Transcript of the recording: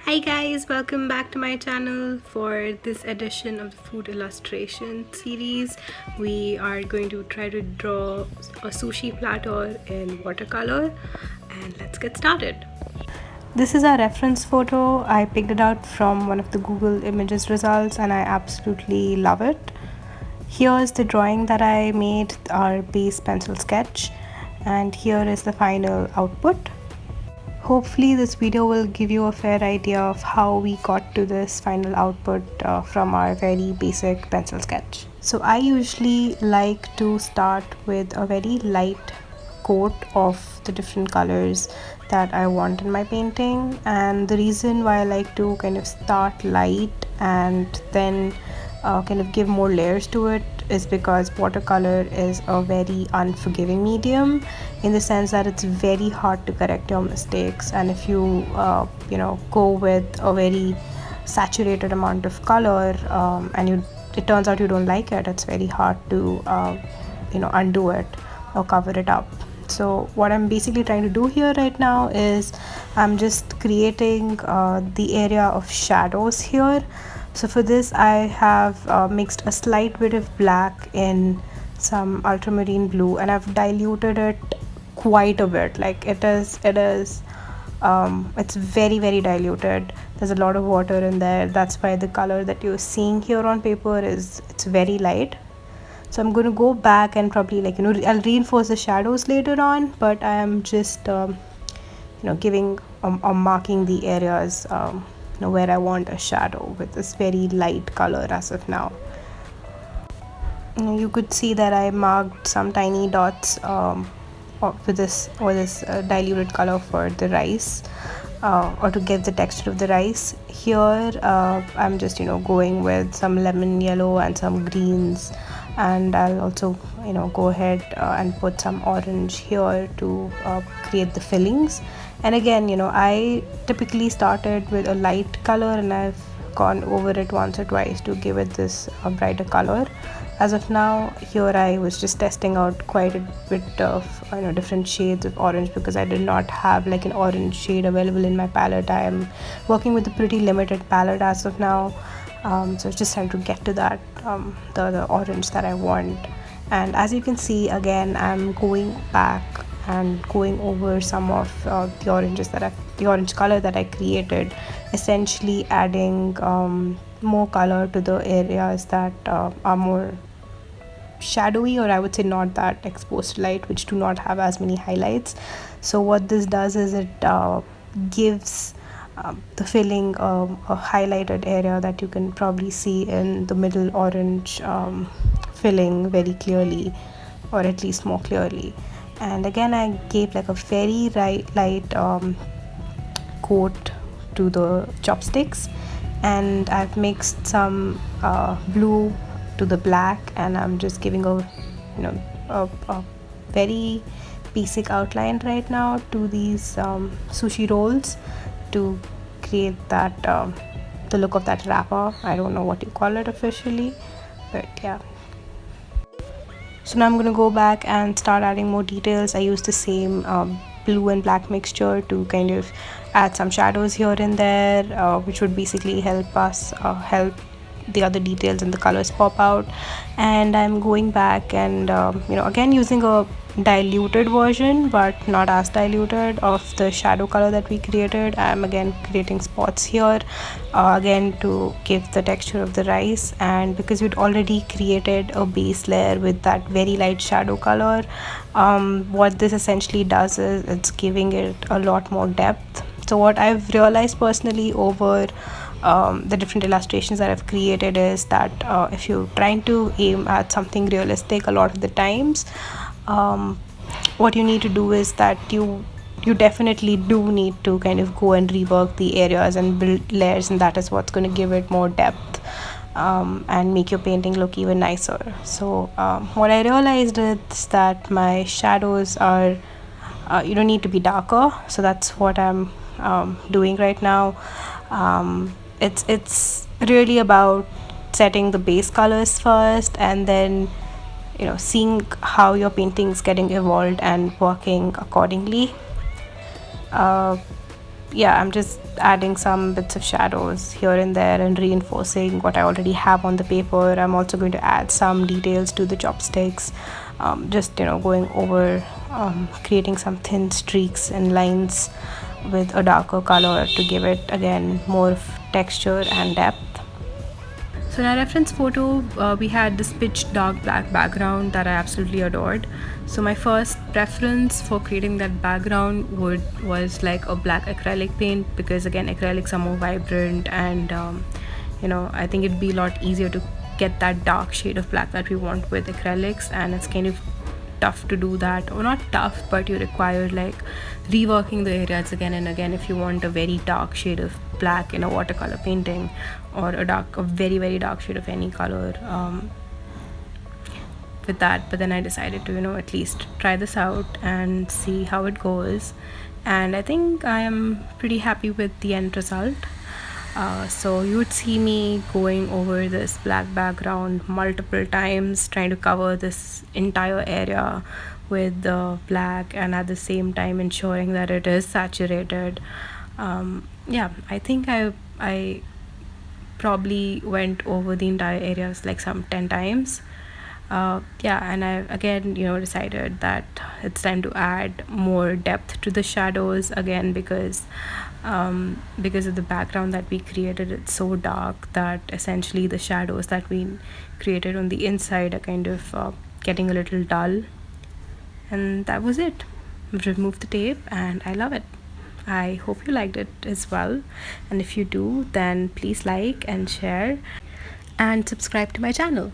Hi guys, welcome back to my channel. For this edition of the food illustration series, we are going to try to draw a sushi platter in watercolor, and let's get started. This is our reference photo. I picked it out from one of the Google Images results and I absolutely love it. Here's the drawing that I made, our base pencil sketch, and here is the final output. Hopefully this video will give you a fair idea of how we got to this final output from our very basic pencil sketch. So I usually like to start with a very light coat of the different colors that I want in my painting, and the reason why I like to kind of start light and then kind of give more layers to it is because watercolor is a very unforgiving medium, in the sense that it's very hard to correct your mistakes, and if you go with a very saturated amount of color and it turns out you don't like it, it's very hard to undo it or cover it up. So what I'm basically trying to do here right now is I'm just creating the area of shadows here. So for this I have mixed a slight bit of black in some ultramarine blue, and I've diluted it quite a bit. Like it's very diluted. There's a lot of water in there. That's why the color that you're seeing here on paper it's very light. So I'm going to go back and probably I'll reinforce the shadows later on, but I am just giving or marking the areas where I want a shadow with this very light color as of now. You could see that I marked some tiny dots with this diluted color for the rice, or to give the texture of the rice. Here I'm just going with some lemon yellow and some greens, and I'll also go ahead and put some orange here to create the fillings. And again, I typically started with a light color and I've gone over it once or twice to give it this brighter color. As of now, here I was just testing out quite a bit of different shades of orange, because I did not have like an orange shade available in my palette. I am working with a pretty limited palette as of now, so just trying to get to that the orange that I want. And as you can see, again I'm going back and going over some of the orange color that I created, essentially adding more color to the areas that are more shadowy, or I would say not that exposed to light, which do not have as many highlights. So what this does is it gives the filling a highlighted area that you can probably see in the middle orange filling very clearly, or at least more clearly. And again I gave like a very light coat to the chopsticks, and I've mixed some blue to the black, and I'm just giving a very basic outline right now to these sushi rolls to create that the look of that wrapper. I don't know what you call it officially, but yeah. So now I'm going to go back and start adding more details. I use the same blue and black mixture to kind of add some shadows here and there, which would basically help the other details and the colors pop out. And I'm going back and again using a diluted version, but not as diluted, of the shadow color that we created. I'm again creating spots here again to give the texture of the rice, and because we'd already created a base layer with that very light shadow color, what this essentially does is it's giving it a lot more depth. So what I've realized personally over the different illustrations that I've created is that if you're trying to aim at something realistic, a lot of the times what you need to do is that you definitely do need to kind of go and rework the areas and build layers, and that is what's going to give it more depth and make your painting look even nicer. So what I realized is that my shadows are need to be darker, so that's what I'm doing right now. It's really about setting the base colors first, and then seeing how your painting is getting evolved and working accordingly. yeah, I'm just adding some bits of shadows here and there and reinforcing what I already have on the paper. I'm also going to add some details to the chopsticks, just going over, creating some thin streaks and lines with a darker color to give it again more texture and depth. So in our reference photo, we had this pitch dark black background that I absolutely adored. So my first preference for creating that background was like a black acrylic paint, because again acrylics are more vibrant, and I think it'd be a lot easier to get that dark shade of black that we want with acrylics, and it's kind of tough to do that, or not tough, but you require like reworking the areas again and again if you want a very dark shade of black in a watercolor painting, or a very very dark shade of any color with that. But then I decided to at least try this out and see how it goes, and I think I am pretty happy with the end result. So you would see me going over this black background multiple times, trying to cover this entire area with the black, and at the same time ensuring that it is saturated. Yeah, I think I probably went over the entire areas like some 10 times. Yeah, and I again decided that it's time to add more depth to the shadows again, because of the background that we created. It's so dark that essentially the shadows that we created on the inside are kind of getting a little dull. And that was it. I've removed the tape and I love it. I hope you liked it as well, and if you do, then please like and share and subscribe to my channel.